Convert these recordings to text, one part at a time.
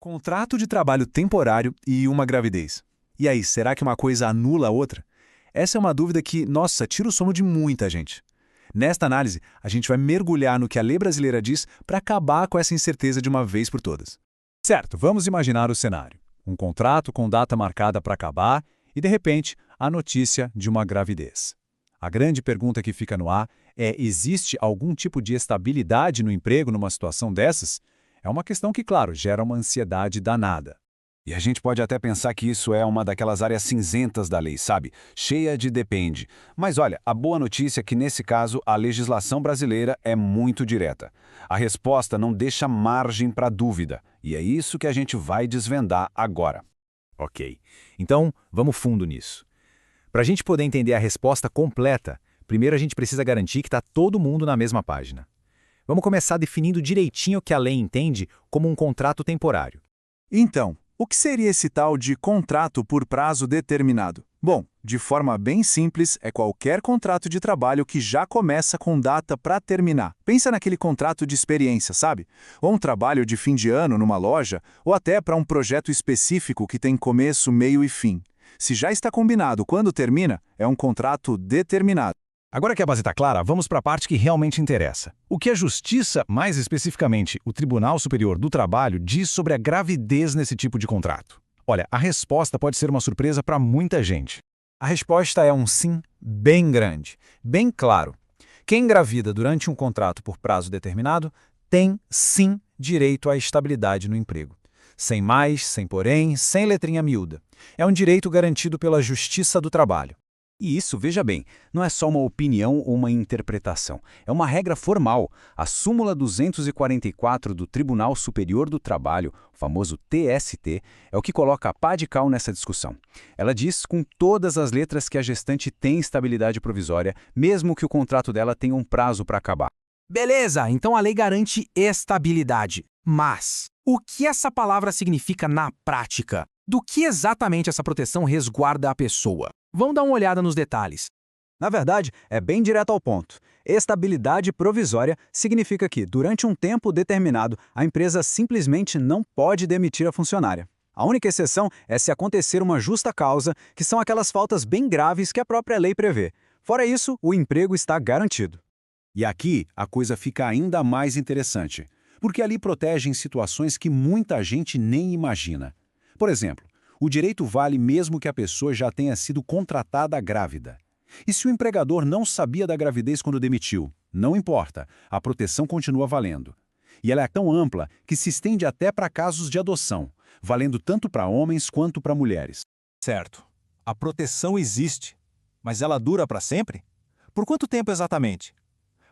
Contrato de trabalho temporário e uma gravidez. E aí, será que uma coisa anula a outra? Essa é uma dúvida que, nossa, tira o sono de muita gente. Nesta análise, a gente vai mergulhar no que a lei brasileira diz para acabar com essa incerteza de uma vez por todas. Certo, vamos imaginar o cenário. Um contrato com data marcada para acabar e, de repente, a notícia de uma gravidez. A grande pergunta que fica no ar é: existe algum tipo de estabilidade no emprego numa situação dessas? É uma questão que, claro, gera uma ansiedade danada. E a gente pode até pensar que isso é uma daquelas áreas cinzentas da lei, sabe? Cheia de depende. Mas olha, a boa notícia é que nesse caso a legislação brasileira é muito direta. A resposta não deixa margem para dúvida. E é isso que a gente vai desvendar agora. Ok, então vamos fundo nisso. Para a gente poder entender a resposta completa, primeiro a gente precisa garantir que está todo mundo na mesma página. Vamos começar definindo direitinho o que a lei entende como um contrato temporário. Então, o que seria esse tal de contrato por prazo determinado? Bom, de forma bem simples, é qualquer contrato de trabalho que já começa com data para terminar. Pensa naquele contrato de experiência, sabe? Ou um trabalho de fim de ano numa loja, ou até para um projeto específico que tem começo, meio e fim. Se já está combinado quando termina, é um contrato determinado. Agora que a base está clara, vamos para a parte que realmente interessa. O que a Justiça, mais especificamente o Tribunal Superior do Trabalho, diz sobre a gravidez nesse tipo de contrato? Olha, a resposta pode ser uma surpresa para muita gente. A resposta é um sim bem grande, bem claro. Quem engravida durante um contrato por prazo determinado tem, sim, direito à estabilidade no emprego. Sem mais, sem porém, sem letrinha miúda. É um direito garantido pela Justiça do Trabalho. E isso, veja bem, não é só uma opinião ou uma interpretação. É uma regra formal. A súmula 244 do Tribunal Superior do Trabalho, o famoso TST, é o que coloca a pá de cal nessa discussão. Ela diz com todas as letras que a gestante tem estabilidade provisória, mesmo que o contrato dela tenha um prazo para acabar. Beleza, então a lei garante estabilidade. Mas o que essa palavra significa na prática? Do que exatamente essa proteção resguarda a pessoa? Vamos dar uma olhada nos detalhes. Na verdade, é bem direto ao ponto. Estabilidade provisória significa que, durante um tempo determinado, a empresa simplesmente não pode demitir a funcionária. A única exceção é se acontecer uma justa causa, que são aquelas faltas bem graves que a própria lei prevê. Fora isso, o emprego está garantido. E aqui a coisa fica ainda mais interessante, porque ali protege em situações que muita gente nem imagina. Por exemplo, o direito vale mesmo que a pessoa já tenha sido contratada grávida. E se o empregador não sabia da gravidez quando demitiu? Não importa, a proteção continua valendo. E ela é tão ampla que se estende até para casos de adoção, valendo tanto para homens quanto para mulheres. Certo. A proteção existe, mas ela dura para sempre? Por quanto tempo exatamente?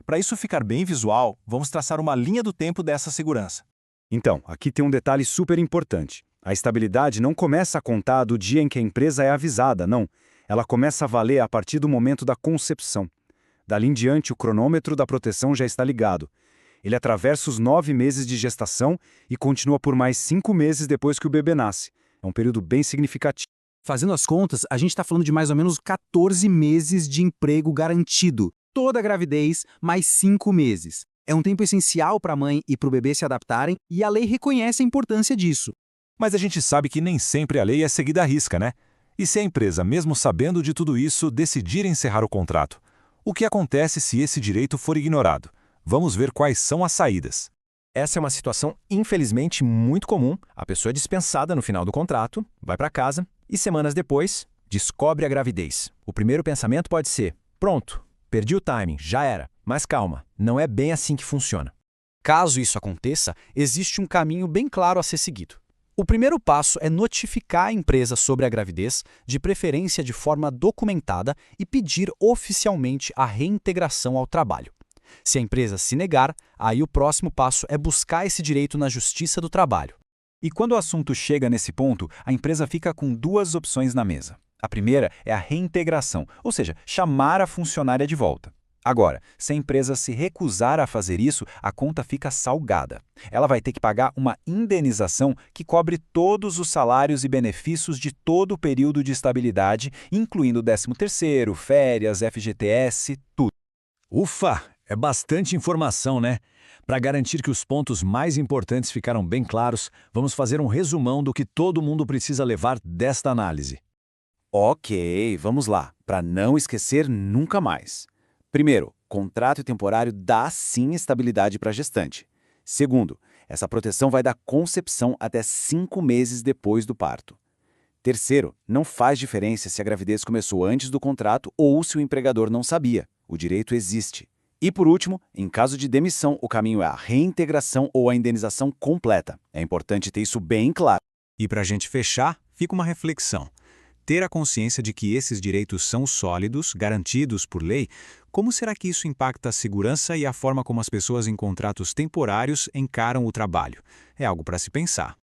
Para isso ficar bem visual, vamos traçar uma linha do tempo dessa segurança. Então, aqui tem um detalhe super importante. A estabilidade não começa a contar do dia em que a empresa é avisada, não. Ela começa a valer a partir do momento da concepção. Dali em diante, o cronômetro da proteção já está ligado. Ele atravessa os 9 meses de gestação e continua por mais 5 meses depois que o bebê nasce. É um período bem significativo. Fazendo as contas, a gente está falando de mais ou menos 14 meses de emprego garantido. Toda a gravidez, mais 5 meses. É um tempo essencial para a mãe e para o bebê se adaptarem, e a lei reconhece a importância disso. Mas a gente sabe que nem sempre a lei é seguida à risca, né? E se a empresa, mesmo sabendo de tudo isso, decidir encerrar o contrato? O que acontece se esse direito for ignorado? Vamos ver quais são as saídas. Essa é uma situação, infelizmente, muito comum. A pessoa é dispensada no final do contrato, vai para casa e, semanas depois, descobre a gravidez. O primeiro pensamento pode ser: pronto, perdi o timing, já era. Mas calma, não é bem assim que funciona. Caso isso aconteça, existe um caminho bem claro a ser seguido. O primeiro passo é notificar a empresa sobre a gravidez, de preferência de forma documentada, e pedir oficialmente a reintegração ao trabalho. Se a empresa se negar, aí o próximo passo é buscar esse direito na Justiça do Trabalho. E quando o assunto chega nesse ponto, a empresa fica com duas opções na mesa. A primeira é a reintegração, ou seja, chamar a funcionária de volta. Agora, se a empresa se recusar a fazer isso, a conta fica salgada. Ela vai ter que pagar uma indenização que cobre todos os salários e benefícios de todo o período de estabilidade, incluindo 13º, férias, FGTS, tudo. Ufa, é bastante informação, né? Para garantir que os pontos mais importantes ficaram bem claros, vamos fazer um resumão do que todo mundo precisa levar desta análise. Ok, vamos lá, para não esquecer nunca mais. Primeiro, contrato temporário dá sim estabilidade para a gestante. Segundo, essa proteção vai da concepção até 5 meses depois do parto. Terceiro, não faz diferença se a gravidez começou antes do contrato ou se o empregador não sabia. O direito existe. E por último, em caso de demissão, o caminho é a reintegração ou a indenização completa. É importante ter isso bem claro. E para a gente fechar, fica uma reflexão. Ter a consciência de que esses direitos são sólidos, garantidos por lei, como será que isso impacta a segurança e a forma como as pessoas em contratos temporários encaram o trabalho? É algo para se pensar.